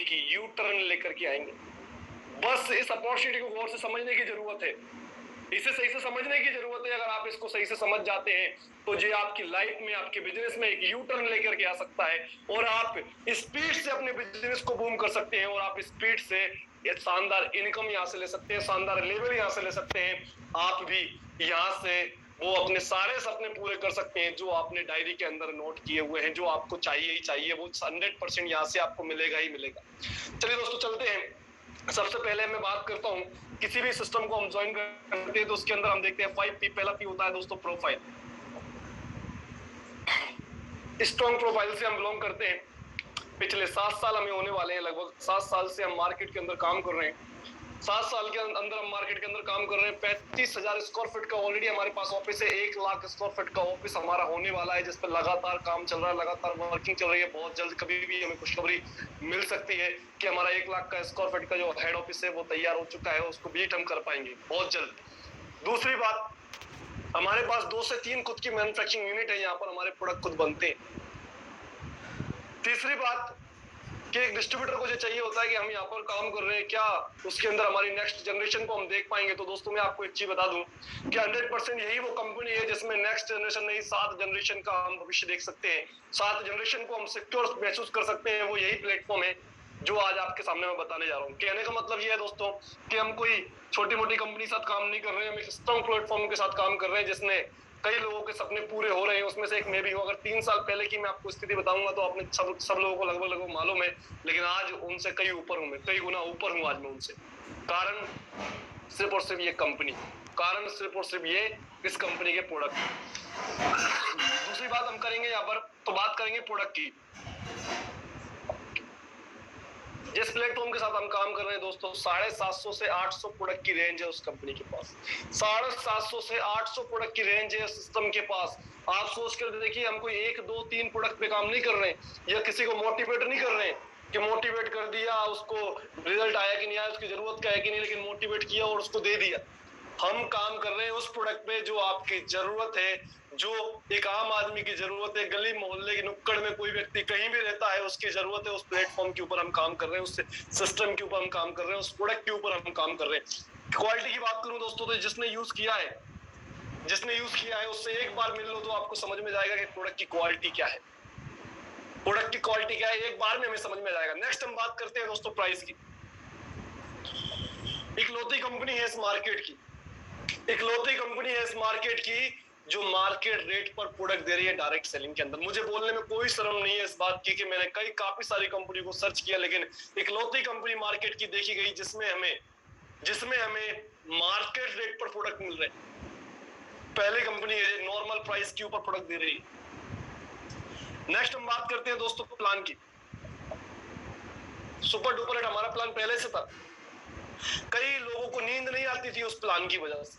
एक U turn लेकर के आएंगे। बस इस अपॉर्चुनिटी को गौर से समझने की जरूरत है, इसे सही से समझने की जरूरत है। अगर आप इसको सही से समझ जाते हैं तो ये आपकी लाइफ में, आपके बिजनेस में एक यू टर्न लेकर के आ सकता है और आप स्पीड से अपने बिजनेस को बूम कर सकते हैं और आप स्पीड से एक शानदार इनकम यहाँ से ले सकते हैं, शानदार लेवल यहाँ से ले सकते हैं। आप भी यहाँ से वो अपने सारे सपने पूरे कर सकते हैं जो आपने डायरी के अंदर नोट किए हुए हैं। जो आपको चाहिए ही चाहिए वो 100% यहाँ से आपको मिलेगा ही मिलेगा। चलिए दोस्तों चलते हैं। सबसे पहले मैं बात करता हूँ, किसी भी सिस्टम को हम ज्वाइन करते हैं तो उसके अंदर हम देखते हैं 5P। पहला P होता है दोस्तों प्रोफाइल। स्ट्रॉन्ग प्रोफाइल से हम बिलोंग करते हैं। पिछले 7 साल हमें होने वाले हैं, लगभग 7 साल से हम मार्केट के अंदर काम कर रहे हैं। 7 साल के अंदर हम मार्केट के अंदर काम कर रहे हैं। 35,000 स्क्वायर फीट का ऑलरेडी हमारे पास ऑफिस है। 1 लाख स्क्वायर फीट का ऑफिस हमारा होने वाला है, जिस पर लगातार काम चल रहा है, लगातार वर्किंग चल रही है। बहुत जल्द कभी भी हमें खुशखबरी मिल सकती है कि हमारा 1 लाख का स्क्वायर फीट का जो हेड ऑफिस है वो तैयार हो चुका है, उसको बीट हम कर पाएंगे बहुत जल्द। दूसरी बात, हमारे पास 2 से 3 खुद की मैन्युफैक्चरिंग यूनिट है, यहाँ पर हमारे प्रोडक्ट खुद बनते हैं। तीसरी बात कि एक डिस्ट्रीब्यूटर को जो चाहिए होता है कि हम यहाँ पर काम कर रहे हैं, क्या उसके अंदर हमारी नेक्स्ट जनरेशन को हम देख पाएंगे। तो दोस्तों मैं आपको एक चीज बता दूं कि 100% यही वो कंपनी है जिसमें नेक्स्ट जनरेशन नहीं 7 जनरेशन का हम भविष्य देख सकते हैं। 7 जनरेशन को हम सिक्योर महसूस कर सकते हैं। वो यही प्लेटफॉर्म है जो आज आपके सामने मैं बताने जा रहा हूँ। कहने का मतलब ये है दोस्तों कि हम कोई छोटी मोटी कंपनी के साथ काम नहीं कर रहे हैं, हम एक स्ट्रॉन्ग प्लेटफॉर्म के साथ काम कर रहे हैं जिसने कई लोगों के सपने पूरे हो रहे हैं। उसमें से एक मैं भी हूँ। अगर 3 साल पहले की मैं आपको स्थिति बताऊंगा तो आपने सब लोगों को लगभग मालूम है, लेकिन आज उनसे कई ऊपर हूं मैं, कई गुना ऊपर हूं आज मैं उनसे। कारण सिर्फ और सिर्फ ये कंपनी, कारण सिर्फ और सिर्फ ये इस कंपनी के प्रोडक्ट। दूसरी बात हम करेंगे यहाँ पर, तो बात करेंगे प्रोडक्ट की। जिस प्लेटफॉर्म के साथ हम काम कर रहे हैं दोस्तों, 750 से 800 प्रोडक्ट की रेंज है उस कंपनी के पास। 750 से 800 प्रोडक्ट की रेंज है सिस्टम के पास। आप सोच कर देखिए, हम कोई 1, 2, 3 प्रोडक्ट पे काम नहीं कर रहे हैं या किसी को मोटिवेट नहीं कर रहे हैं कि मोटिवेट कर दिया, उसको रिजल्ट आया कि नहीं आया, उसकी जरूरत का है कि नहीं, लेकिन मोटिवेट किया और उसको दे दिया। हम काम कर रहे हैं उस प्रोडक्ट पे जो आपकी जरूरत है, जो एक आम आदमी की जरूरत है, गली मोहल्ले की नुक्कड़ में कोई व्यक्ति कहीं भी रहता है उसकी जरूरत है। उस प्लेटफॉर्म के ऊपर हम काम कर रहे हैं, उस सिस्टम के ऊपर हम काम कर रहे हैं, उस प्रोडक्ट के ऊपर हम काम कर रहे हैं। क्वालिटी की बात करूं दोस्तों तो जिसने यूज किया है उससे एक बार मिल लो तो आपको समझ में जाएगा कि प्रोडक्ट की क्वालिटी क्या है। प्रोडक्ट की क्वालिटी क्या है एक बार में हमें समझ में जाएगा। नेक्स्ट हम बात करते हैं दोस्तों प्राइस की। इकलौती कंपनी है इस मार्केट की, इकलौती कंपनी है इस मार्केट की जो मार्केट रेट पर प्रोडक्ट दे रही है डायरेक्ट सेलिंग के अंदर। मुझे बोलने में कोई शर्म नहीं है इस बात की कि मैंने काफी सारी कंपनी को सर्च किया, लेकिन इकलौती कंपनी मार्केट की देखी गई जिसमें हमें मार्केट रेट पर प्रोडक्ट मिल रहे हैं। पहली कंपनी है नॉर्मल प्राइस के ऊपर प्रोडक्ट दे रही है। नेक्स्ट हम बात करते हैं दोस्तों प्लान की। सुपर डुपर हिट हमारा प्लान पहले से था। कई लोगों को नींद नहीं आती थी उस प्लान की वजह से,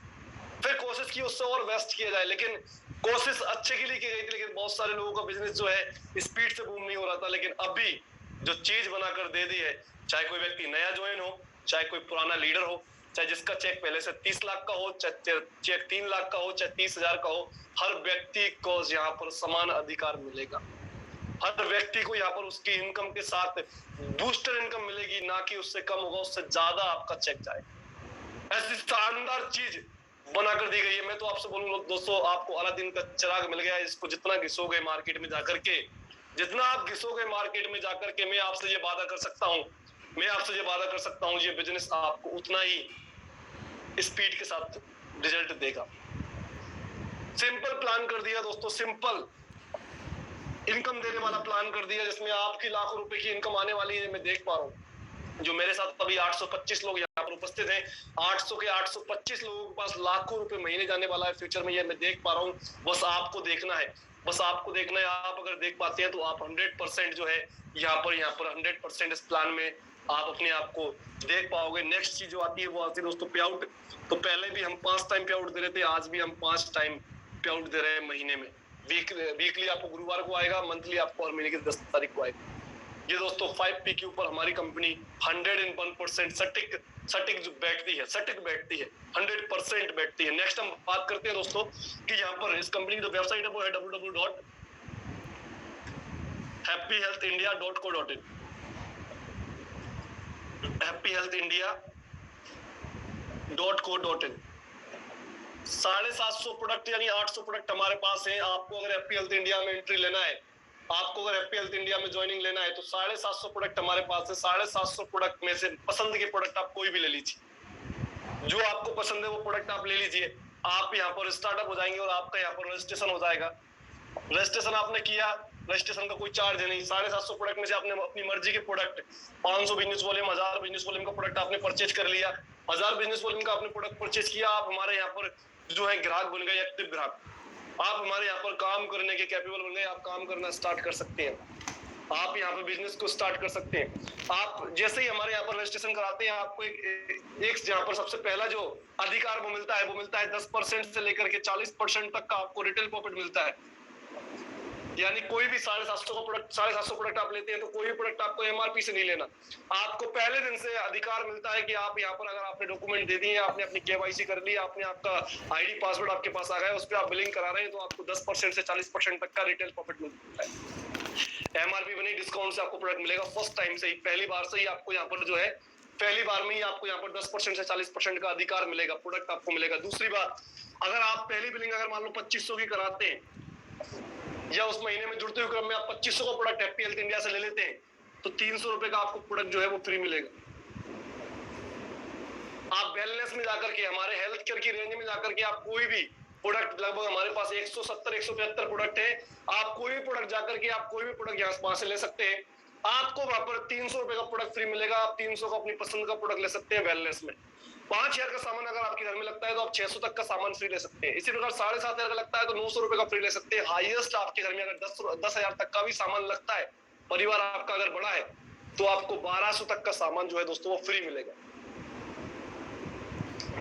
फिर कोशिश की उससे और बेस्ट किया जाए, लेकिन कोशिश अच्छे के लिए की गई थी, लेकिन बहुत सारे लोगों का बिजनेस जो है स्पीड से बूम नहीं हो रहा था। लेकिन अभी जो चीज बनाकर दे दी है, चाहे कोई व्यक्ति नया ज्वाइन हो, चाहे कोई पुराना लीडर हो, चाहे जिसका चेक पहले से 30 लाख का हो, चाहे चेक 3 लाख का हो, चाहे 30,000 का हो, हर व्यक्ति को यहाँ पर समान अधिकार मिलेगा। हर व्यक्ति को यहाँ पर उसकी इनकम के साथ बूस्टर इनकम मिलेगी, ना कि उससे कम होगा, उससे ज्यादा आपका चेक जाएगा। ऐसी शानदार चीज बनाकर दी गई है। मैं तो आपसे बोलूंगा दोस्तों, आपको अलादीन का चिराग मिल गया है। इसको जितना घिसोगे मार्केट में जाकर के, जितना आप घिसोगे मार्केट में जाकर के, मैं आपसे ये वादा कर सकता हूँ ये बिजनेस आपको उतना ही स्पीड के साथ रिजल्ट देगा। सिंपल प्लान कर दिया दोस्तों, सिंपल इनकम देने वाला प्लान कर दिया जिसमें आपकी लाखों रुपए की इनकम आने वाली है। मैं देख पा रहा हूँ जो मेरे साथ अभी 825 लोग यहाँ पर उपस्थित हैं, 800 के 825 लोगों के पास लाखों रुपए महीने जाने वाला है फ्यूचर में। ये मैं देख पा रहा हूँ। बस आपको देखना है, बस आपको देखना है। आप अगर देख पाते हैं तो आप 100% जो है यहाँ पर 100% इस प्लान में आप अपने आप को देख पाओगे। नेक्स्ट चीज जो आती है वो आती है दोस्तों पे आउट। तो पहले भी हम 5 टाइम पे आउट दे रहे थे, आज भी हम 5 टाइम पे आउट दे रहे हैं महीने में। वीकली आपको गुरुवार को आएगा, मंथली आपको हर महीने की 10 तारीख को आएगा। ये दोस्तों 5P के ऊपर हमारी कंपनी 101% सटीक जो बैठती है, 100% बैठती है। नेक्स्ट हम बात करते हैं दोस्तों कि यहाँ पर इस कंपनी की जो वेबसाइट है वो है www.happyhealthindia.co.in। happyhealthindia.co.in 750 प्रोडक्ट यानी 800 प्रोडक्ट हमारे पास हैं। आपको अगर हैप्पी हेल्थ इंडिया में एंट्री लेना है, आपको अगर हैप्पी हेल्थ इंडिया में ज्वाइनिंग लेना है तो 750 प्रोडक्ट हमारे पास है। 750 प्रोडक्ट में से पसंद के प्रोडक्ट आप कोई भी ले लीजिए, जो आपको पसंद है वो प्रोडक्ट आप ले लीजिए। आप यहाँ पर स्टार्टअप हो जाएंगे और आपका यहाँ पर रजिस्ट्रेशन हो जाएगा। रजिस्ट्रेशन आपने किया, रजिस्ट्रेशन का कोई चार्ज है नहीं। 750 प्रोडक्ट में से आपने अपनी मर्जी के product 500 business volume, 1000 business volume का प्रोडक्ट आपने परचेज कर लिया। 1000 बिजनेस वॉल्यूम का आपने प्रोडक्ट परचेज किया, आप हमारे यहाँ पर जो है ग्राहक बन गए, एक्टिव ग्राहक। आप हमारे यहाँ पर काम करने के कैपेबल बन गए, आप काम करना स्टार्ट कर सकते हैं। आप यहाँ पे बिजनेस को स्टार्ट कर सकते हैं। आप जैसे ही हमारे यहाँ पर रजिस्ट्रेशन कराते हैं, आपको एक यहाँ पर सबसे पहला जो अधिकार वो मिलता है 10% से लेकर के 40% तक का आपको रिटेल प्रॉफिट मिलता है। यानी कोई भी 750 प्रोडक्ट आप लेते हैं तो कोई भी प्रोडक्ट आपको एमआरपी से नहीं लेना। आपको पहले दिन से अधिकार मिलता है कि आप यहाँ पर अगर आपने डॉक्यूमेंट दे दिए, आपने अपनी केवाईसी कर ली, आपने आपका आईडी पासवर्ड आपके पास आ गया, उस पर आप बिलिंग करा रहे हैं तो आपको 10% से 40% तक का रिटेल प्रॉफिट मिलता है। एमआरपी बनी डिस्काउंट से आपको प्रोडक्ट मिलेगा। फर्स्ट टाइम से ही, पहली बार से ही आपको यहाँ पर जो है, पहली बार में ही आपको यहाँ पर 10% से 40% का अधिकार मिलेगा, प्रोडक्ट आपको मिलेगा। दूसरी बात, अगर आप पहली बिलिंग अगर मान लो 2500 की कराते हैं या उस महीने में जुड़ते हुए क्रम में आप 2500 का प्रोडक्ट हैप्पी हेल्थ इंडिया से ले लेते हैं तो 300 रुपए का आपको प्रोडक्ट जो है वो फ्री मिलेगा। आप वेलनेस में जाकर के, हमारे हेल्थ केयर की रेंज में जाकर के आप कोई भी प्रोडक्ट, लगभग हमारे पास 170-175 प्रोडक्ट है, आप कोई भी प्रोडक्ट जाकर के आप कोई भी प्रोडक्ट वहां से ले सकते हैं। आपको वहां पर 300 रुपए का प्रोडक्ट फ्री मिलेगा। आप 300 का अपनी पसंद का प्रोडक्ट ले सकते हैं वेलनेस में। 5000 का सामान अगर आपके घर में लगता है तो आप 600 तक का सामान फ्री ले सकते हैं। इसी प्रकार 7500 का लगता है तो 900 रुपए का फ्री ले सकते हैं। हाईएस्ट आपके घर में अगर 10,000 तक का भी सामान लगता है, परिवार आपका अगर बड़ा है, तो आपको 1200 तक का सामान जो है दोस्तों वो फ्री मिलेगा।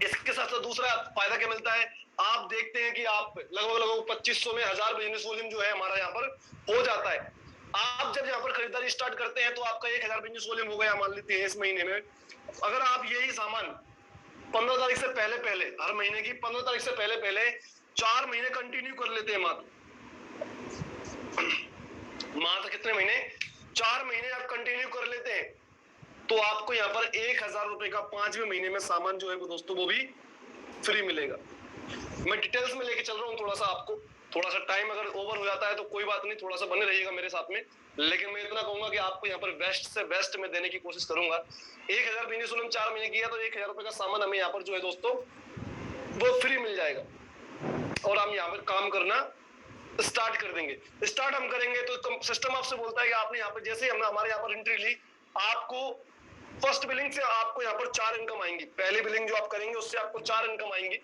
इसके साथ साथ दूसरा फायदा क्या मिलता है, आप देखते हैं कि आप लगभग 2500 में 1000 बिजनेस वॉल्यूम जो है हमारा यहाँ पर हो जाता है। आप जब यहाँ पर खरीदारी स्टार्ट करते हैं तो आपका 1000 बिजनेस वॉल्यूम हो गया, मान लेते हैं इस महीने में। अगर आप यही सामान 15 तारीख से पहले, हर महीने की 15 तारीख से पहले 4 महीने कंटिन्यू कर लेते हैं, मात्र कितने महीने, 4 महीने आप कंटिन्यू कर लेते हैं तो आपको यहाँ पर 1000 रुपए का 5वें महीने में सामान जो है वो दोस्तों वो भी फ्री मिलेगा। मैं डिटेल्स में लेके चल रहा हूँ थोड़ा सा, आपको थोड़ा सा टाइम अगर ओवर हो जाता है तो कोई बात नहीं, थोड़ा सा बने रहिएगा मेरे साथ में। लेकिन मैं इतना कहूंगा कि आपको यहाँ पर बेस्ट से बेस्ट में देने की कोशिश करूंगा। 1000 बिजनेस वॉल्यूम 4 महीने किया तो 1000 रुपए का सामान हमें यहाँ पर जो है दोस्तों वो फ्री मिल जाएगा और हम यहाँ पर काम करना स्टार्ट कर देंगे। स्टार्ट हम करेंगे तो सिस्टम आपसे बोलता है कि आपने यहाँ पर जैसे हमने हमारे यहाँ पर एंट्री ली, आपको फर्स्ट बिलिंग से आपको यहाँ पर 4 इनकम आएंगी। पहली बिलिंग जो आप करेंगे उससे आपको 4 इनकम आएंगी।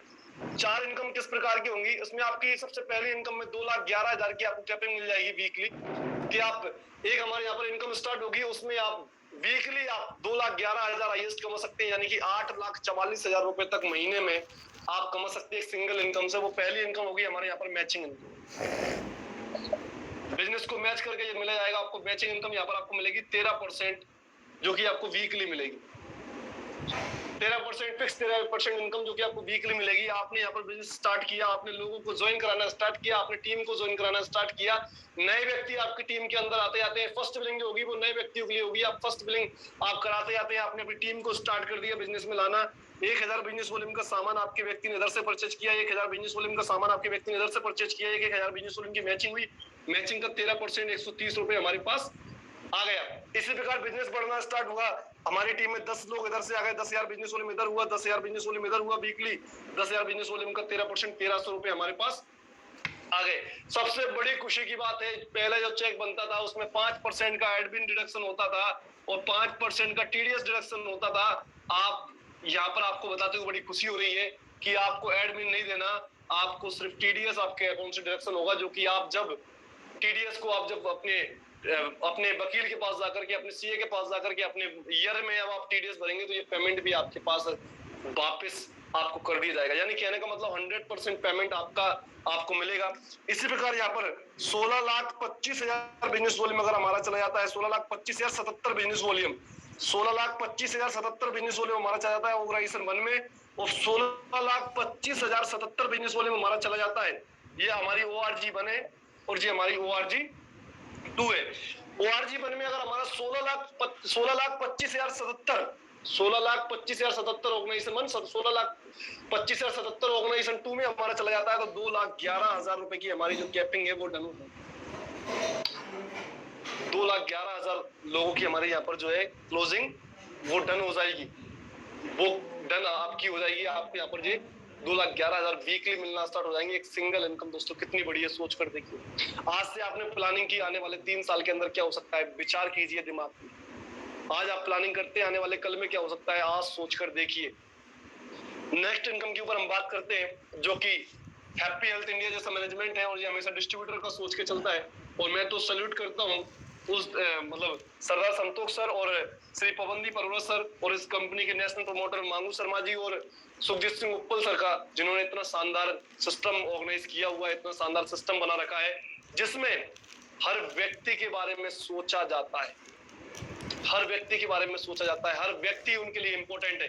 4 इनकम किस प्रकार की होंगी, उसमें आपकी सबसे पहली इनकम में 2,11,000 की आपको कैपिंग मिल जाएगी वीकली, कि आप एक हमारे यहाँ पर इनकम स्टार्ट होगी, उसमें आप वीकली आप 2,11,000 हाईएस्ट कमा सकते हैं, यानी कि 8,44,000 रुपए तक महीने में आप कमा सकते हैं सिंगल इनकम से। वो पहली इनकम होगी हमारे यहाँ पर मैचिंग इनकम। बिजनेस को मैच करके ये मिला जाएगा आपको मैचिंग इनकम। यहाँ पर आपको मिलेगी 13%, जो कि आपको वीकली मिलेगी। 13% फिक्स, 13% इनकम जो कि आपको वीकली मिलेगी। आपने यहाँ पर बिजनेस स्टार्ट किया, आपने लोगों को ज्वाइन कराना स्टार्ट किया, आपने टीम को ज्वाइन कराना स्टार्ट किया, नए व्यक्ति आपकी टीम के अंदर आते जाते हैं। फर्स्ट बिलिंग जो होगी वो नए व्यक्तियों के लिए होगी। आप फर्स्ट बिलिंग आप कराते जाते हैं, आपने अपनी टीम को स्टार्ट कर दिया बिजनेस में लाना। 1000 बिजनेस वॉल्यूम का सामान आपके व्यक्ति ने इधर से परचेज किया, 1000 बिजनेस वॉल्यूम का सामान आपके व्यक्ति ने इधर से परचेज किया, 1000 बिजनेस वॉल्यूम की मैचिंग हुई, मैचिंग का 13% 130 रुपए हमारे पास आ गया। इसी प्रकार बिजनेस बढ़ना स्टार्ट हुआ, हमारी टीम में 10 लोग इधर से आ गए, 10,000 बिजनेस वॉल्यूम इधर हुआ, 10,000 बिजनेस वॉल्यूम इधर हुआ वीकली, 10,000 बिजनेस वॉल्यूम का 13% 1300 रुपए हमारे पास आ गए। सबसे बड़ी खुशी की बात है, पहले जो चेक बनता था उसमें 5% का एडमिन डिडक्शन होता था और 5% का टीडीएस डिडक्शन होता था। आप यहाँ पर आपको बताते हुए बड़ी खुशी हो रही है कि आपको एडमिन नहीं देना, आपको सिर्फ टीडीएस आपके अकाउंट से डिडक्शन होगा, जो कि आप जब टीडीएस को आप जब अपने वकील के पास जाकर के, अपने सीए के पास जाकर के, अपने ईयर में अब आप टीडीएस भरेंगे तो ये पेमेंट भी आपके पास वापस आपको कर दिया जाएगा। यानी कहने का मतलब 100% पेमेंट आपको मिलेगा। इसी प्रकार यहाँ पर 16,25,000 बिजनेस वॉल्यूम अगर हमारा चला जाता है, 16,25,077 बिजनेस वॉल्यूम, 16,25,077 बिजनेस वॉल्यूम हमारा चला जाता है ऑर्गेनाइजेशन 1 में, और 16,25,077 बिजनेस वॉल्यूम हमारा चला जाता है, ये हमारी ORG 1 है और ये हमारी ORG 2 है। ORG 1 में अगर हमारा 16,25,077 16,25,077 ऑर्गेनाइजेशन 1, 16,25,077 ऑर्गेनाइजेशन 2 में हमारा चला जाता है तो 2,11,000 रुपए की हमारी जो कैपिंग है वो डन हो जाती है। 2,11,000 लोगों की हमारे यहाँ पर जो है क्लोजिंग वो डन हो जाएगी, वो डन आपकी हो जाएगी। आपको यहाँ पर जो 2,11,000 वीकली मिलना स्टार्ट हो जाएंगे। एक सिंगल इनकम दोस्तों कितनी बड़ी है, सोच कर देखिए। आज से आपने प्लानिंग की आने वाले 3 साल के अंदर क्या हो सकता है, विचार कीजिए दिमाग में। आज आप प्लानिंग करते हैं आने वाले कल में क्या हो सकता है, आज सोच कर देखिए। नेक्स्ट इनकम के ऊपर हम बात करते हैं जो कि हैप्पी हेल्थ इंडिया जैसा मैनेजमेंट है और ये हमेशा डिस्ट्रीब्यूटर का सोच के चलता है। और मैं तो सल्यूट करता हूँ उस मतलब सरदार संतोष सर और श्री पवनदीप अरोड़ा सर और इस कंपनी के नेशनल प्रमोटर मांगू शर्मा जी और सुखजीत सिंह उपल सर का, जिन्होंने इतना शानदार सिस्टम ऑर्गेनाइज किया हुआ है, इतना शानदार सिस्टम बना रखा है जिसमें हर व्यक्ति के बारे में सोचा जाता है, हर व्यक्ति के बारे में सोचा जाता है, हर व्यक्ति उनके लिए इंपॉर्टेंट है।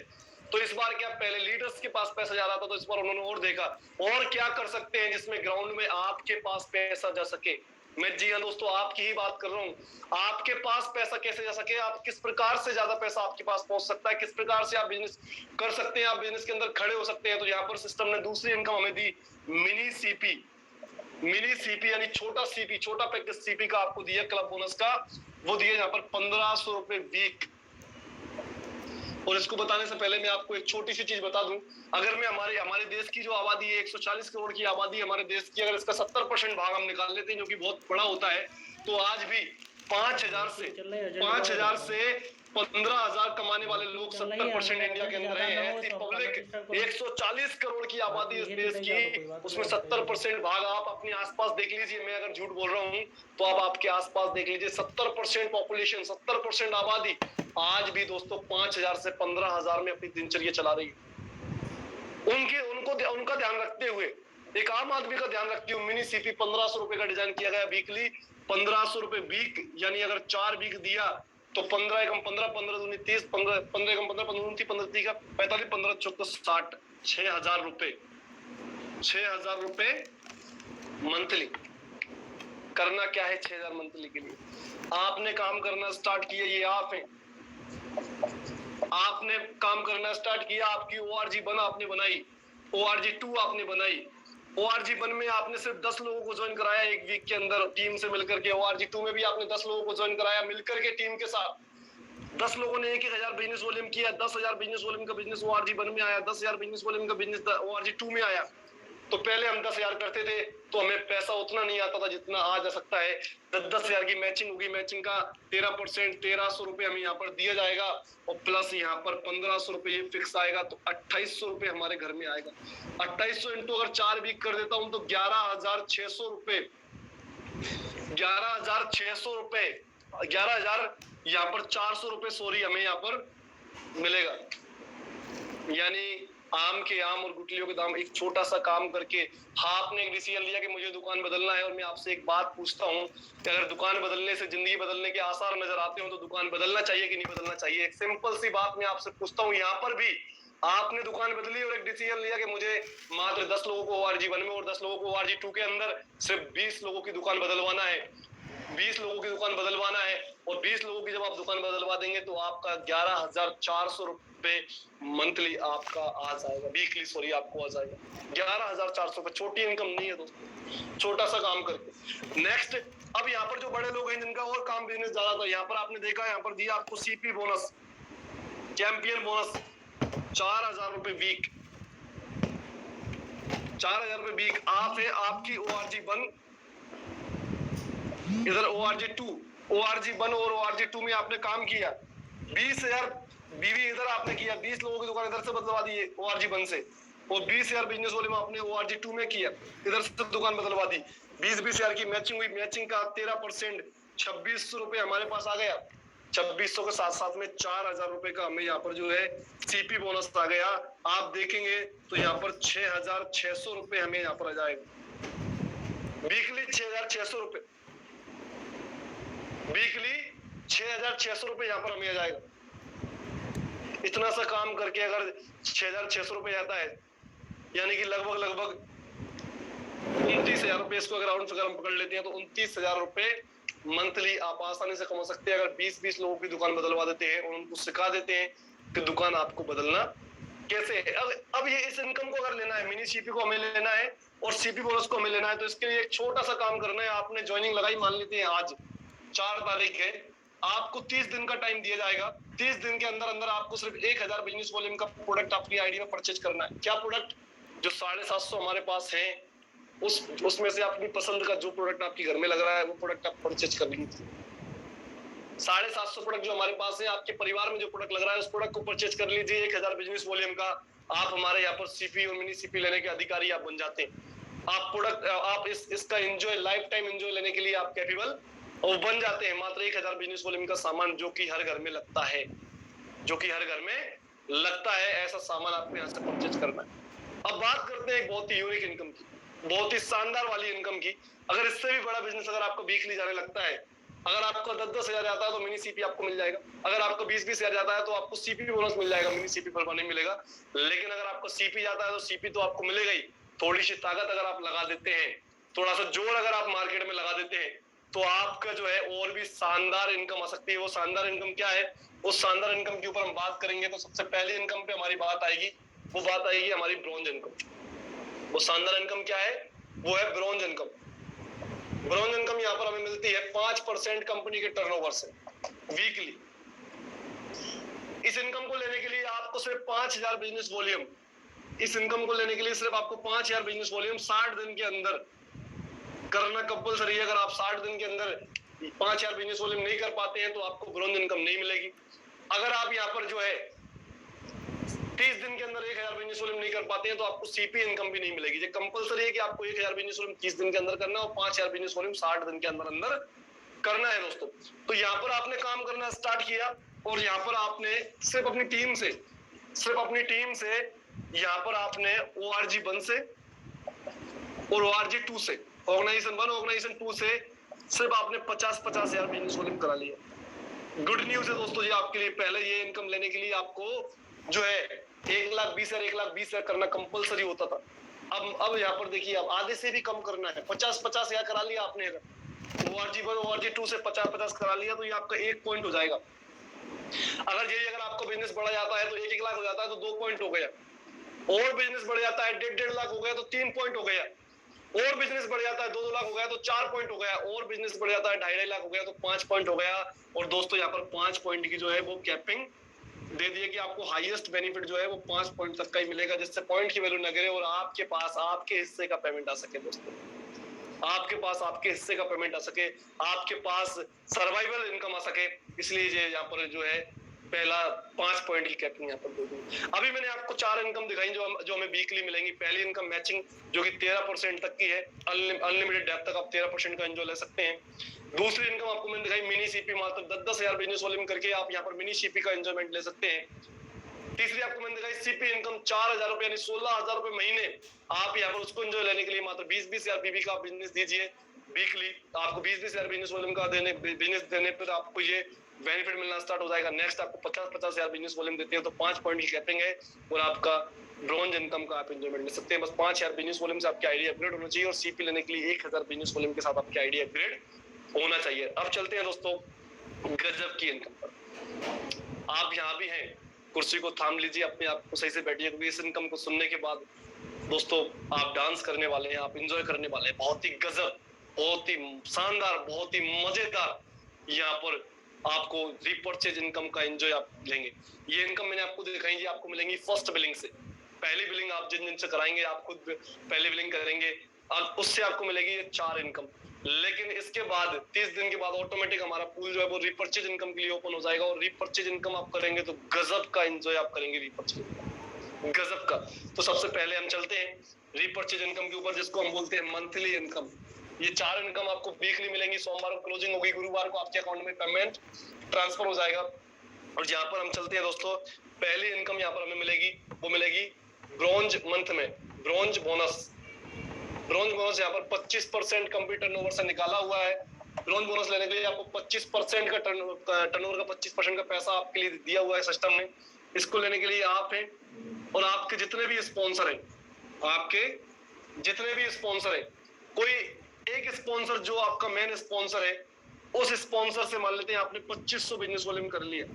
तो इस बार क्या, पहले लीडर्स के पास पैसा जा रहा था तो इस बार उन्होंने और देखा और क्या कर सकते हैं जिसमें ग्राउंड में आपके पास पैसा जा सके। मैं जी हाँ दोस्तों आपकी ही बात कर रहा हूँ, आपके पास पैसा कैसे जा सके, आप किस प्रकार से ज्यादा पैसा आपके पास पहुंच सकता है, किस प्रकार से आप बिजनेस कर सकते हैं, आप बिजनेस के अंदर खड़े हो सकते हैं। तो यहाँ पर सिस्टम ने दूसरी इनकम हमें दी, मिनी सीपी। मिनी सीपी यानी छोटा सीपी, छोटा पैकेज सीपी का आपको दिया क्लब बोनस का, वो दिया यहाँ पर 1,500 रुपए वीक। और इसको बताने से पहले मैं आपको एक छोटी सी चीज बता दूं, अगर मैं हमारे देश की जो आबादी है 140 करोड़ की आबादी हमारे देश की, अगर इसका 70% भाग हम निकाल लेते हैं जो कि बहुत बड़ा होता है, तो आज भी 5,000 से 15,000 कमाने वाले लोग 70% इंडिया के अंदर है। ऐसी पब्लिक 140 करोड़ की आबादी इस देश की, उसमें 70% भाग आप अपने आसपास देख लीजिए। मैं अगर झूठ बोल रहा हूँ तो आप आपके आसपास देख लीजिए, 70% पॉपुलेशन, 70% आबादी आज भी दोस्तों 5,000 से 15,000 में अपनी दिनचर्या चला रही है। उनका ध्यान रखते हुए, एक आम आदमी का ध्यान रखते हुए मिनी सीपी 1,500 रुपए का डिजाइन किया गया वीकली। 1,500 रुपए वीक यानी अगर 4 वीक दिया तो 15 एकम 15, 15 दूनी 30, 15 एकम 15, 15 दूनी 15 30 का 45, 15 चौक 60, 6,000 रुपए, 6,000 रुपए मंथली। करना क्या है 6,000 मंथली के लिए, आपने काम करना स्टार्ट किया, ये आप हैं, आपने काम करना स्टार्ट किया, आपकी ORG 1 आपने बनाई, ORG 2 आपने बनाई। ORG 1 में आपने सिर्फ 10 लोगों को ज्वाइन कराया एक वीक के अंदर टीम से मिलकर के। ORG 2 में भी आपने 10 लोगों को ज्वाइन कराया मिलकर के टीम के साथ। 10 लोगों ने 1,000 बिजनेस वॉल्यूम किया, 10,000 बिजनेस वॉल्यूम का बिजनेस ORG 1 में आया, 10,000 बिजनेस वॉल्यूम का बिजनेस ORG 2 में आया। तो पहले हम 10,000 करते थे तो हमें पैसा उतना नहीं आता था जितना आ जा सकता है। 10,000 की मैचिंग होगी, मैचिंग का 13%, 1,300 रुपए हमें यहाँ पर दिया जाएगा और प्लस यहाँ पर 1,500 रुपए ये फिक्स आएगा, तो 2,800 रुपए हमारे घर में आएगा। 2,800 इंटू अगर 4 वीक कर देता हूँ तो 11,600 रुपए, 11,600 रुपए, 11,000 यहाँ पर 400 रुपए सॉरी हमें यहाँ पर मिलेगा। यानी आम के आम और गुटलियों के दाम। एक छोटा सा काम करके हाँ, आपने एक डिसीजन लिया कि मुझे दुकान बदलना है और मैं आपसे एक बात पूछता हूँ कि अगर दुकान बदलने से जिंदगी बदलने के आसार नजर आते हो तो दुकान बदलना चाहिए कि नहीं बदलना चाहिए? एक सिंपल सी बात मैं आपसे पूछता हूँ। यहाँ पर भी आपने दुकान बदली और एक डिसीजन लिया कि मुझे मात्र 10 लोगों को ORG 1 में और 10 लोगों को ORG 2 के अंदर सिर्फ 20 लोगों की दुकान बदलवाना है, 20 लोगों की दुकान बदलवाना है। और 20 लोगों की जब आप दुकान बदलवा देंगे तो आपका 11,400 रुपए मंथली आपका आ जाएगा, वीकली सॉरी आपको आ जाएगा 11,400 रुपए। छोटी इनकम नहीं है दोस्तों, छोटा सा काम करके। नेक्स्ट, अब यहाँ पर जो बड़े लोग हैं जिनका और काम बिजनेस ज्यादा था, यहाँ पर आपने देखा, यहाँ पर दिया आपको CP बोनस, चैंपियन बोनस 4,000 रुपए वीक, 4,000 रुपए वीक। आप है आपकी ORG 1, इधर ORG 2, ORG 1 और ORG 2 में आपने काम किया, 20,000 बीवी इधर आपने किया, 20 लोगों की दुकान इधर से बदलवा दी ORG 1 से, और 20,000 बिजनेस वॉल्यूम आपने ORG 2 में किया, इधर से दुकान बदलवा दी। 20,000 की मैचिंग हुई, मैचिंग का 13%, 2,600 रुपए हमारे पास आ गया। 2,600 के साथ साथ में 4,000 रुपए का हमें यहाँ पर जो है CP बोनस आ गया। आप देखेंगे तो यहाँ पर 6,600 रुपए हमें यहाँ पर आ जाएगा वीकली, 6,600 रुपए वीकली, 6,600 रुपए यहाँ पर हमें आ जाएगा। इतना सा काम करके अगर 6,600 रुपए आता है, यानी कि लगभग 29,000 रुपए, इसको अगर राउंड फिगर हम पकड़ लेते हैं तो 29,000 रुपए मंथली आप आसानी से कमा सकते हैं अगर 20-20 लोगों की दुकान बदलवा देते हैं और उनको सिखा देते हैं कि दुकान आपको बदलना कैसे है। अब ये इस इनकम को अगर लेना है, मिनी सीपी को हमें लेना है और सीपी बोनस को हमें लेना है, तो इसके लिए एक छोटा सा काम करना है। आपने ज्वाइनिंग लगाई, मान लेते हैं आज 4 तारीख है, आपको 30 दिन का टाइम दिया जाएगा। 30 दिन के अंदर अंदर आपको सिर्फ 1000 बिजनेस वॉल्यूम का प्रोडक्ट अपनी आईडी में परचेज करना है। क्या प्रोडक्ट? जो 750 हमारे पास है, उसमें से अपनी पसंद का जो प्रोडक्ट आपके घर में लग रहा है वो प्रोडक्ट आप परचेज कर लीजिए। 750 प्रोडक्ट जो हमारे पास है, आपके परिवार में जो प्रोडक्ट लग रहा है उस प्रोडक्ट को परचेज कर लीजिए। 1000 बिजनेस वॉल्यूम का आप हमारे यहाँ पर सीपी और मिनी सीपी लेने के अधिकारी आप बन जाते हैं। आप प्रोडक्ट आप इसका एंजॉय, लाइफ टाइम एंजॉय लेने के लिए आप कैपेबल और बन जाते हैं। मात्र 1000 बिजनेस वॉल्यूम का सामान जो कि हर घर में लगता है, जो कि हर घर में लगता है, ऐसा सामान आपको यहाँ से परचेज करना है। अब बात करते हैं एक बहुत ही यूनिक इनकम की, बहुत ही शानदार वाली इनकम की। अगर इससे भी बड़ा बिजनेस अगर आपको वीकली जाने लगता है, अगर आपको 10-10 हजार जाता है तो मिनी सीपी आपको मिल जाएगा। अगर आपको 20-20 हजार जाता है तो आपको सीपी बोनस मिल जाएगा, मिनी सीपी पर नहीं मिलेगा। लेकिन अगर आपको सीपी जाता है तो सीपी तो आपको मिलेगा ही। थोड़ी सी ताकत अगर आप लगा देते हैं, थोड़ा सा जोर अगर आप मार्केट में लगा देते हैं, तो आपका जो है और भी शानदार इनकम आ सकती है। वो शानदार इनकम क्या है, उस शानदार इनकम के ऊपर हम बात करेंगे। तो सबसे पहली इनकम पे हमारी बात आएगी, वो बात आएगी हमारी ब्रॉन्ज इनकम। वो शानदार इनकम क्या है, वो है ब्रॉन्ज इनकम। ब्रॉन्ज इनकम यहाँ पर हमें मिलती है 5% कंपनी के टर्नओवर से वीकली। इस इनकम को लेने के लिए आपको सिर्फ 5000 बिजनेस वॉल्यूम, इस इनकम को लेने के लिए सिर्फ आपको 5000 बिजनेस वॉल्यूम 60 दिन के अंदर करना कंपलसरी है। अगर आप 60 दिन के अंदर 5000 बिजनेस वॉल्यूम नहीं कर पाते हैं तो आपको ब्रॉन्ज इनकम नहीं मिलेगी। अगर आप यहाँ पर जो है 30 दिन के अंदर 1000 बिजनेस वॉल्यूम नहीं कर पाते हैं तो आपको सीपी इनकम भी नहीं मिलेगी। ये कंपलसरी है कि आपको 1000 बिजनेस वॉल्यूम 30 दिन के अंदर करना और 5000 बिजनेस वॉल्यूम 60 दिन के अंदर अंदर करना है दोस्तों। तो यहाँ पर आपने काम करना स्टार्ट किया और यहाँ पर आपने सिर्फ अपनी टीम से यहाँ पर आपने ORG1 से और ORG2 से, ऑर्गेनाइजेशन 1 ऑर्गेनाइजेशन 2 से सिर्फ आपने 50-50 हजार बिजनेस वॉल्यूम करा लिया। गुड न्यूज है दोस्तों जी आपके लिए। पहले ये इनकम लेने के लिए आपको जो है 1,20,000 करना कंपलसरी होता था। अब यहाँ पर देखिए, अब आधे से भी कम करना है, 50-50 हजार करा लिया आपने। ORG1 ORG2 से 50-50 करा लिया तो ये आपका 1 पॉइंट हो जाएगा। अगर आपको बिजनेस बढ़ा जाता है तो 1-1 लाख हो जाता है तो 2 पॉइंट हो गया। और बिजनेस बढ़ जाता है 1.5 लाख हो गया तो 3 पॉइंट हो गया। और बिजनेस बढ़ जाता है 2-2 लाख हो गया तो 4 पॉइंट हो गया। और बिजनेस बढ़ जाता है 2.5 लाख हो गया तो 5 पॉइंट हो गया। और दोस्तों यहाँ पर 5 पॉइंट की जो है वो कैपिंग दे दिए कि आपको हाईएस्ट बेनिफिट जो है वो 5 पॉइंट तक का ही मिलेगा, जिससे पॉइंट की वैल्यू न गिरे और आपके पास आपके हिस्से का पेमेंट आ सके। दोस्तों आपके पास आपके हिस्से का पेमेंट आ सके, आपके पास सर्वाइवल इनकम आ सके, इसलिए यहाँ पर जो है पहला 5 पॉइंट की कैपिंग यहाँ पर दे दी। अभी मैंने आपको 4 इनकम दिखाई जो हमें वीकली मिलेंगी। पहली इनकम मैचिंग जो कि 13% तक की है, अनलिमिटेड डेप्थ तक आप 13% का एंजॉय ले सकते हैं। दूसरी इनकम आपको मैंने दिखाई मिनी सीपी, मात्र 10-10 हजार बिजनेस वॉल्यूम करके आप यहाँ पर मिनी सीपी का एंजॉयमेंट ले सकते हैं। तीसरी आपको मैंने दिखाई सीपी इनकम 4000 रुपए यानी 16000 रुपए महीने, आप यहाँ पर उसको एंजॉय लेने के लिए मात्र 20-20 हजार बीबी का बिजनेस दीजिए वीकली। आपको 20-20 हजार बिजनेस वॉल्यूम का बिजनेस देने पर आपको ये बेनिफिट मिलना स्टार्ट हो जाएगा। नेक्स्ट आपको 50-50 हजार बिजनेस वॉल्यूम देते हैं तो 5 पॉइंट की कैपिंग है और आपका ब्रॉन्ज इनकम का आप एंजॉयमेंट ले सकते हैं। बस 5000 बिजनेस वॉल्यूम से आपकी आईडी अपग्रेड होना चाहिए और सीपी लेने के लिए 1000 बिजनेस वॉल्यूम के साथ आपकी आईडी अपग्रेड होना चाहिए। अब चलते हैं दोस्तों गजब की इनकम पर। आप यहाँ भी हैं, कुर्सी को थाम लीजिए, अपने आप को सही से बैठिए, क्योंकि इस इनकम को सुनने के बाद दोस्तों आप डांस करने वाले हैं, आप एंजॉय करने वाले हैं। बहुत ही गजब, बहुत ही शानदार, बहुत ही मजेदार यहाँ पर आपको रीपरचेज इनकम का एंजॉय आप लेंगे। ये इनकम मैंने आपको दिखाई जी, आपको मिलेंगी फर्स्ट बिलिंग से। पहली बिलिंग आप जिन दिन से कराएंगे, आप खुद पहली बिलिंग करेंगे, उससे आपको मिलेगी ये 4 इनकम। लेकिन इसके बाद 30 दिन के बाद ऑटोमेटिक हमारा पूल जो है वो रीपरचेज इनकम के लिए ओपन हो जाएगा और रीपरचेज इनकम आप करेंगे तो गजब का एंजॉय आप करेंगे, रीपरचेज गजब का। तो सबसे पहले हम चलते हैं रीपरचेज इनकम के ऊपर, जिसको हम बोलते हैं मंथली इनकम। ये 4 इनकम आपको वीकली मिलेंगी। सोमवार को क्लोजिंग होगी, गुरुवार को आपके अकाउंट में पेमेंट ट्रांसफर हो जाएगा। और यहाँ पर हम चलते हैं दोस्तों, पहली इनकम यहाँ पर हमें मिलेगी, वो मिलेगी ब्रॉन्ज मंथ में ब्रॉन्ज बोनस। ब्रॉन्ज बोनस यहाँ पर 25% कंप्लीट टर्नओवर से निकाला हुआ है। ब्रॉन्ज बोनस लेने के लिए आपको 25% का टर्नओवर का 25% का पैसा आपके लिए दिया हुआ है सिस्टम ने। इसको लेने के लिए आप हैं और आपके जितने भी स्पॉन्सर हैं, आपके जितने भी स्पॉन्सर हैं, कोई एक स्पॉन्सर जो आपका मेन स्पॉन्सर है, उस स्पॉन्सर से मान लेते हैं आपने 2500 बिजनेस वॉल्यूम कर लिया।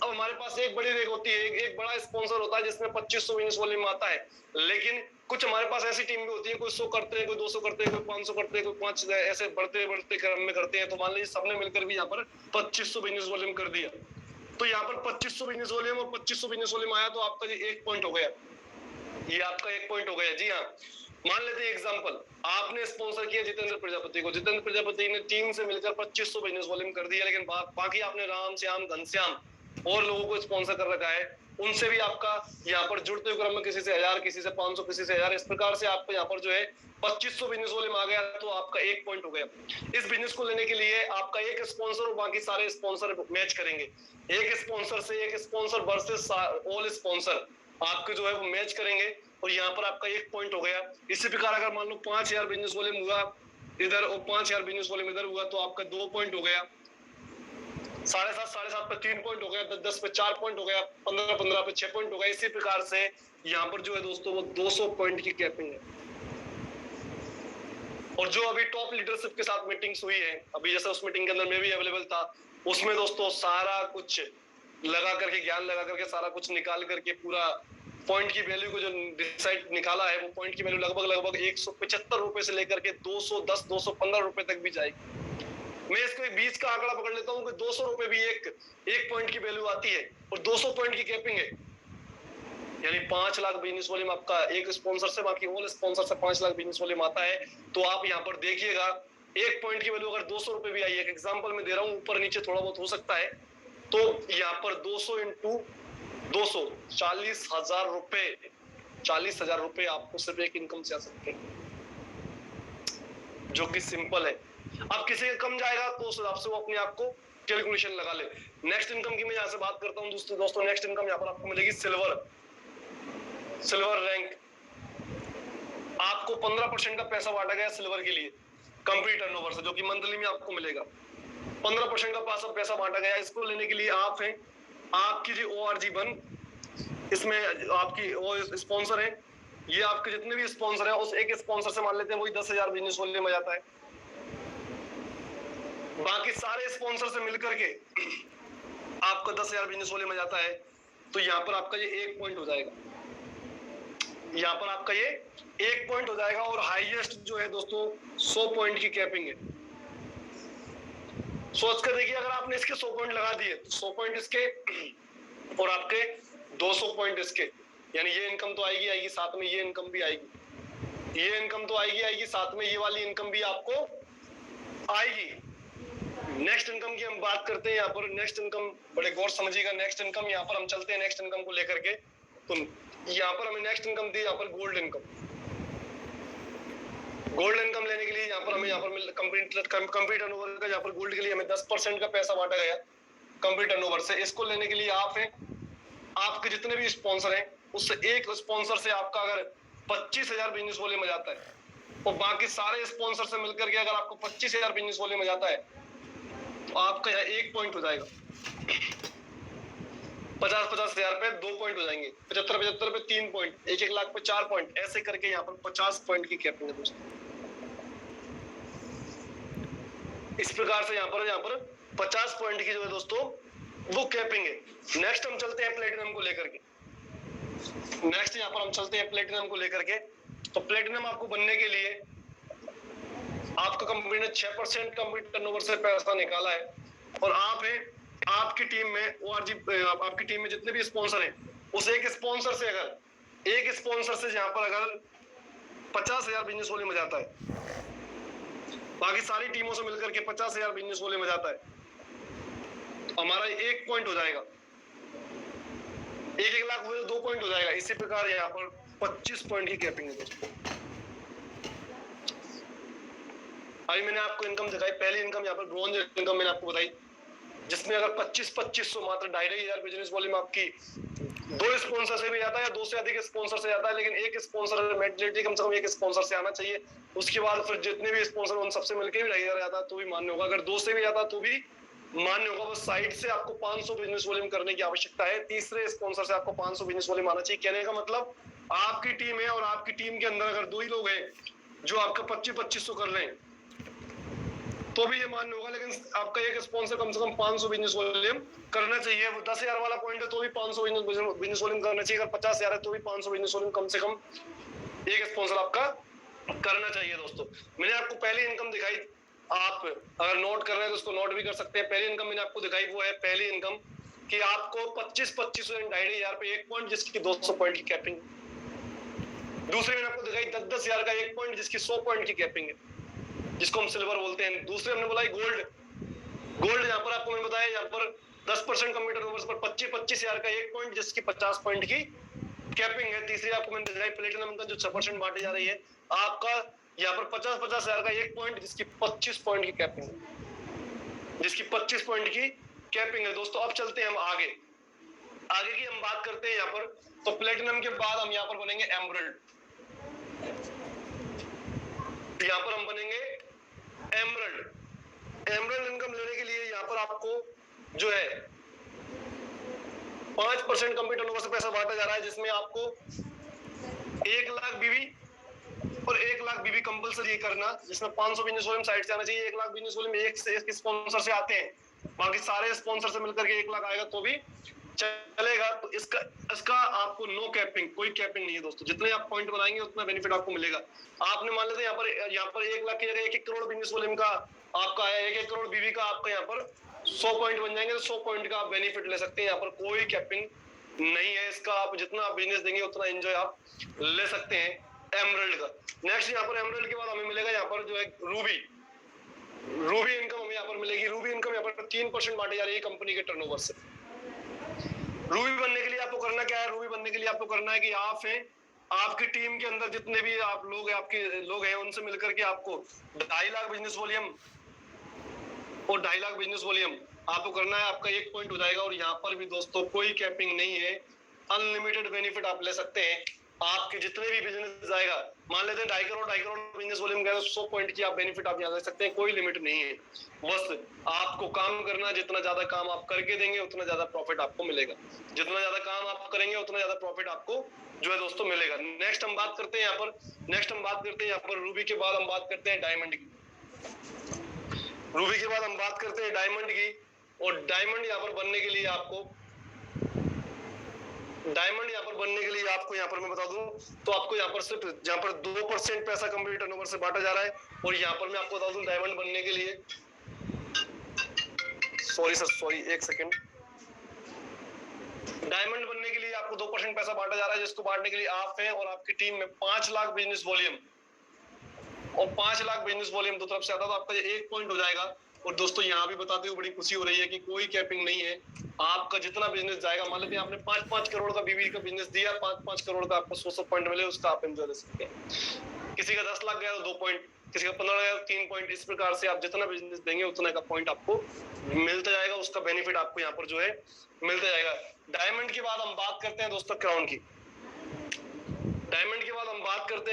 अब हमारे पास एक बड़ी रेक होती है, एक बड़ा स्पॉन्सर होता है जिसमें 2500 बिजनेस वॉल्यूम आता है, लेकिन कुछ हमारे पास ऐसी टीम भी होती है, कोई 100 करते हैं, कोई 200 करते हैं, कोई 500 करते हैं, कोई 5 ऐसे बढ़ते बढ़ते क्रम में करते हैं। तो मान लीजिए सबने मिलकर भी यहाँ पर 2500 बिजनेस वॉल्यूम कर दिया, तो यहाँ पर 2500 बिजनेस वॉल्यूम और 2500 बिजनेस वॉल्यूम आया, तो आपका ये 1 पॉइंट हो गया, ये आपका 1 पॉइंट हो गया। जी हाँ, मान लेते हैं एग्जांपल, आपने स्पॉन्सर किया जितेंद्र प्रजापति को, जितेंद्र प्रजापति ने टीम से मिलकर 2500 बिजनेस वॉल्यूम कर दिया, लेकिन बाकी आपने राम श्याम घनश्याम और लोगों को स्पॉन्सर कर रखा है, उनसे भी आपका यहाँ पर जुड़ते हुए क्रम में किसी से 1000, किसी से 500, किसी से 1000, इस प्रकार से आपको यहाँ पर जो है 2500 बिजनेस वॉल्यूम आ गया, तो आपका 1 पॉइंट हो गया। इस बिजनेस को लेने के लिए आपका एक स्पॉन्सर और बाकी सारे स्पॉन्सर मैच करेंगे, एक स्पॉन्सर से एक स्पॉन्सर वर्सेस ऑल स्पॉन्सर आपके जो है वो मैच करेंगे, और यहाँ पर आपका 1 पॉइंट हो गया। इसी प्रकार अगर मान लो 5000 बिजनेस वॉल्यूम हुआ इधर और 5000 बिजनेस वॉल्यूम इधर हुआ, तो आपका 2 पॉइंट हो गया, 7.5 पे 3 पॉइंट हो गया, 10 पे 4 पॉइंट हो गया, 15 पे 6 पॉइंट हो गया। इसी प्रकार से यहाँ पर जो है दोस्तों वो 200 पॉइंट की कैपिंग है। और जो अभी टॉप लीडरशिप के साथ मीटिंग्स हुई है, अभी जैसे उस मीटिंग के अंदर मैं भी अवेलेबल था, उसमें दोस्तों सारा कुछ लगा करके, ज्ञान लगा करके, सारा कुछ निकाल करके पूरा पॉइंट की वैल्यू को जो डिसाइड निकाला है, वो पॉइंट की वैल्यू लगभग 175 रुपए से लेकर के 210 215 रुपए तक भी जाएगी। मैं इसको एक बीच का आंकड़ा पकड़ लेता हूँ कि 200 रुपए भी एक पॉइंट की वैल्यू आती है, और 200 पॉइंट की कैपिंग है, यानी 5 लाख बिजनेस वॉल्यूम आपका एक स्पॉन्सर से, बाकी ऑल स्पॉन्सर से 5 लाख बिजनेस वॉल्यूम आता है। तो आप यहाँ पर देखिएगा, एक पॉइंट की वैल्यू अगर 200 रुपए भी आई है, एक एग्जाम्पल में दे रहा हूँ, ऊपर नीचे थोड़ा बहुत हो सकता है, तो यहाँ पर 200 इंटू 200 40,000 रुपए, 40,000 रुपए आपको सिर्फ एक इनकम से आ सकते हैं, जो कि सिंपल है। अब किसी का कम जाएगा तो उस हिसाब से वो अपने आप को कैलकुलेशन लगा ले। नेक्स्ट इनकम की मैं यहाँ से बात करता हूँ दोस्तों, नेक्स्ट इनकम यहाँ पर आपको मिलेगी सिल्वर रैंक। आपको 15% का पैसा बांटा गया सिल्वर के लिए कंप्लीट टर्नओवर से, जो कि मंथली में आपको मिलेगा। 15% का पैसा बांटा गया, इसको लेने के लिए आप हैं, आपकी जो ORG1, इसमें आपकी वो स्पॉन्सर है, ये आपके जितने भी स्पॉन्सर है, उस एक स्पॉन्सर से मान लेते हैं वही 10,000 बिजनेस वॉल्यूम में जाता है, बाकी सारे स्पॉन्सर से मिलकर के आपको 10,000 बिजनेस वॉल्यूम में जाता है। तो यहाँ पर आपका ये 1 पॉइंट हो जाएगा, यहाँ पर आपका ये 1 पॉइंट हो जाएगा। और हाईएस्ट जो है दोस्तों 100 पॉइंट की कैपिंग है। सोच कर देखिए, अगर आपने इसके 100 पॉइंट लगा दिए, 100 पॉइंट इसके और आपके 200 पॉइंट इसके, यानी ये इनकम तो आएगी, साथ में ये इनकम भी आएगी, ये इनकम तो आएगी, साथ में ये वाली इनकम भी आपको आएगी। नेक्स्ट इनकम की हम बात करते हैं यहाँ पर। नेक्स्ट इनकम बड़े गौर समझिएगा, नेक्स्ट इनकम यहाँ पर हम चलते हैं नेक्स्ट इनकम को लेकर के। तो यहाँ पर हमें नेक्स्ट इनकम दी यहाँ पर गोल्ड इनकम। गोल्ड इनकम लेने के लिए यहाँ पर हमें कंप्लीट टर्नओवर का यहाँ पर गोल्ड के लिए हमें 10% का पैसा बांटा गया कंप्लीट टर्नओवर से। इसको लेने के लिए आप हैं, आपके जितने भी स्पॉन्सर हैं, उससे एक स्पॉन्सर से आपका अगर 25,000 बिजनेस वॉल्यूम में जाता है, और बाकी सारे स्पॉन्सर से मिलकर के अगर आपको 25,000 बिजनेस वॉल्यूम में जाता है, तो आपका यहाँ 1 पॉइंट हो जाएगा। 50,000 पे 2 पॉइंट हो जाएंगे, 75,000 पे 3 पॉइंट, 1 लाख पे 4 पॉइंट, ऐसे करके यहाँ पर 50 पॉइंट की कैपिंग है दोस्तों। इस प्रकार से यहाँ पर 50 पॉइंट की जो है दोस्तों वो कैपिंग है। नेक्स्ट हम चलते हैं प्लेटिनम को लेकर के। नेक्स्ट यहाँ पर हम चलते हैं प्लेटिनम को लेकर के। तो प्लेटिनम आपको बनने के लिए आपका कंपनी ने 6% कंप्लीट टर्नओवर से पैसा निकाला है, और आप हैं, आपकी टीम में आपकी टीम में जितने भी स्पॉन्सर हैं, उस एक स्पॉन्सर से यहाँ पर अगर 50,000 बिजनेस वॉल्यूम में जाता है, बाकी सारी टीमों से मिलकर के 50,000 बिजनेस वॉल्यूम में जाता है, तो हमारा 1 पॉइंट हो जाएगा। 1 लाख हुए 2 पॉइंट हो जाएगा। इसी प्रकार यहाँ पर 25 पॉइंट की कैपिंग है दोस्तों। अभी मैंने आपको इनकम दिखाई, पहली इनकम यहाँ पर ब्रॉन्ज इनकम मैंने आपको बताई, जिसमें अगर 2500 मात्र 2,500 बिजनेस वॉल्यूम आपकी 2 स्पॉन्सर से भी जाता है या 2 से अधिक स्पॉन्सर से जाता है, लेकिन एक स्पॉन्सर मेंटलिटी कम से कम एक स्पॉन्सर से आना चाहिए। उसके बाद फिर जितने भी स्पॉन्सर उन सबसे मिलकर भी 2,500 जाता है तो भी मान्य होगा, अगर 2 से भी जाता तो भी मान्य होगा। बस साइड से आपको 500 बिजनेस वॉल्यूम करने की आवश्यकता है, तीसरे स्पॉन्सर से आपको 500 बिजनेस वॉल्यूम आना चाहिए। कहने का मतलब आपकी टीम है और आपकी टीम के अंदर अगर 2 ही लोग हैं जो आपका 2500 कर रहे हैं, तो भी ये मान्य होगा, लेकिन आपका एक स्पॉन्सर कम से कम 500 बिजनेस वॉल्यूम करना चाहिए। वो 10,000 वाला पॉइंट है तो भी 500 बिजनेस वॉल्यूम करना चाहिए। अगर 50,000 है तो भी 500 बिजनेस वॉल्यूम कम से कम एक स्पॉन्सर आपका करना चाहिए। दोस्तों मैंने आपको पहली इनकम दिखाई, आप अगर नोट कर रहे हैं तो उसको नोट भी कर सकते हैं। पहली इनकम मैंने आपको दिखाई, वो है पहली इनकम कि आपको 25-25 2,500 पे एक पॉइंट जिसकी 200 पॉइंट की कैपिंग। दूसरे मैंने आपको दिखाई 10,000 का एक पॉइंट जिसकी 100 पॉइंट की कैपिंग है, जिसको हम सिल्वर बोलते हैं। दूसरे हमने बोला गोल्ड यहाँ पर आपको मैंने बताया, यहाँ पर 10% कंप्यूटर नंबर्स पर 25,000 का एक पॉइंट जिसकी 50 पॉइंट की कैपिंग है। तीसरी आपको मैंने दिखाई प्लेटिनम इनकम जो 6% बांटी जा रही है, आपका यहाँ पर 50,000 का एक पॉइंट जिसकी 25 पॉइंट की कैपिंग है, जिसकी 25 पॉइंट की कैपिंग है। दोस्तों अब चलते हैं हम आगे की हम बात करते हैं यहाँ पर। तो प्लेटिनम के बाद हम यहाँ पर बनेंगे एमरल्ड। यहाँ पर हम बनेंगे एमरल्ड इनकम लेने के लिए यहाँ पर आपको जो है 5% कंप्यूटर नंबर से पैसा बांटा जा रहा है, जिसमें आपको 1 लाख बीवी और 1 लाख बीवी कंपलसरी करना, जिसमें 500 बिजनेस वॉल्यूम साइड से आना चाहिए। 1 लाख बिजनेस वॉल्यूम एक स्पॉन्सर से आते हैं, बाकी सारे स्पॉन्सर से मिलकर के 1 लाख आएगा तो भी चलेगा। तो इसका आपको नो कैपिंग, कोई कैपिंग नहीं है दोस्तों। जितने आप पॉइंट बनाएंगे उतना बेनिफिट आपको मिलेगा। आपने मान लेते यहाँ पर 1 लाख की जगह 1 करोड़ बिजनेस वॉल्यूम का आपका आया, 1 करोड़ बीवी का आपका यहाँ पर 100 पॉइंट बन जाएंगे, तो 100 पॉइंट का आप बेनिफिट ले सकते हैं। यहाँ पर कोई कैपिंग नहीं है इसका। आप जितना बिजनेस देंगे उतना एंजॉय आप ले सकते हैं एमरल्ड का। नेक्स्ट यहाँ पर एमरल्ड के बाद हमें मिलेगा यहाँ पर जो है रूबी इनकम हमें यहाँ पर मिलेगी। रूबी इनकम यहाँ पर 3% बांटी जा रही है कंपनी के टर्नओवर से। रूबी बनने के लिए आपको करना क्या है? रूबी बनने के लिए आपको करना है कि आपकी टीम के अंदर जितने भी आप लोग हैं, आपके लोग हैं, उनसे मिलकर के आपको 2.5 लाख बिजनेस वॉल्यूम और 2.5 लाख बिजनेस वॉल्यूम आपको करना है। आपका 1 पॉइंट हो जाएगा। और यहाँ पर भी दोस्तों कोई कैपिंग नहीं है, अनलिमिटेड बेनिफिट आप ले सकते हैं। आपके जितने भी बिजनेस जाएगा, मान लेते हैं 2.5 करोड़ बिजनेस वॉल्यूम गया, 100 पॉइंट की आप बेनिफिट आप यहाँ ले सकते हैं। कोई लिमिट नहीं है, बस आपको काम करना। जितना ज्यादा काम आप करके देंगे उतना ज्यादा प्रॉफिट आपको मिलेगा। जितना ज्यादा काम आप करेंगे उतना ज्यादा प्रॉफिट आपको जो है दोस्तों मिलेगा। नेक्स्ट हम बात करते हैं यहाँ पर रूबी के बाद हम बात करते हैं डायमंड की। रूबी के बाद हम बात करते हैं डायमंड की। और डायमंड यहाँ पर बनने के लिए आपको यहाँ पर मैं बता दूं तो आपको यहाँ पर सिर्फ 2% पैसा कंप्यूटर टर्नओवर से बांटा जा रहा है। और यहाँ पर मैं आपको बता दूं डायमंड बनने के लिए, सॉरी 1 सेकेंड, डायमंड बनने के लिए आपको 2% पैसा बांटा जा रहा है, जिसको बांटने के लिए आप हैं और आपकी टीम में 5 लाख बिजनेस वॉल्यूम और 5 लाख बिजनेस वॉल्यूम दो तरफ से आता है, तो आपका 1 पॉइंट हो जाएगा। और दोस्तों यहाँ भी बताते हुए बड़ी खुशी हो रही है कि कोई कैपिंग नहीं है। आपका जितना बिजनेस जाएगा, मान लेते हैं आपने 5-5 करोड़ का बीवी का बिजनेस दिया, 5-5 करोड़ का आपको 100 पॉइंट मिले, उसका आप एंजॉय ले सकते हैं। किसी का 10 लाख गया तो 2 पॉइंट, किसी का 15 गया तो 3 पॉइंट। इस प्रकार से आप जितना बिजनेस देंगे उतना का पॉइंट आपको मिलता जाएगा, उसका बेनिफिट आपको यहाँ पर जो है मिलता जाएगा। डायमंड के बाद हम बात करते हैं दोस्तों क्राउन की।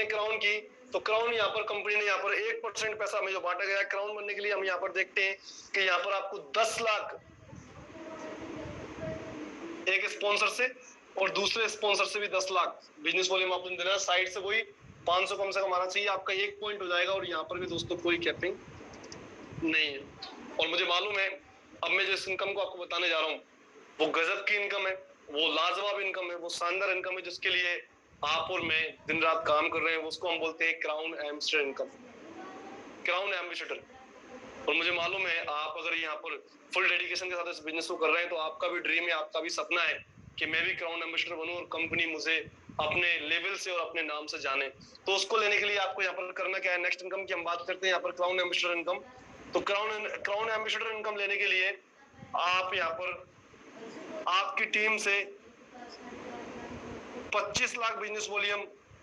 क्राउन की तो क्राउन यहाँ पर कंपनी ने यहाँ पर 1% पैसा हमें जो बांटा गया है क्राउन बनने के लिए, हम यहाँ पर देखते हैं कि यहाँ पर आपको 10 लाख एक स्पॉन्सर से और दूसरे स्पॉन्सर से भी 10 लाख बिजनेस वॉल्यूम आपने देना है। साइड से वही 500 कम से कम आना चाहिए, आपका 1 पॉइंट हो जाएगा। और यहाँ पर भी दोस्तों कोई कैपिंग नहीं है। और मुझे मालूम है, अब मैं जो इस इनकम को आपको बताने जा रहा हूँ वो गजब की इनकम है, वो लाजवाब इनकम है, वो शानदार इनकम है, जिसके लिए आप और मैं दिन रात काम कर रहे हैं। उसको हम बोलते हैं crown ambassador income, crown ambassador. और मुझे मालूम है आप अगर यहाँ पर फुल डेडिकेशन के साथ इस बिजनेस को कर रहे हैं तो आपका भी ड्रीम है, आपका भी सपना है कि मैं भी क्राउन एम्बेसडर बनूं और कंपनी मुझे अपने लेवल से और अपने नाम से जाने। तो उसको लेने के लिए आपको यहाँ पर करना क्या है? नेक्स्ट इनकम की हम बात करते हैं यहाँ पर क्राउन एम्बेसडर इनकम। तो क्राउन एम्बेसडर इनकम लेने के लिए आप यहाँ पर आपकी टीम से 25 लाख बिजनेस वॉल्यूम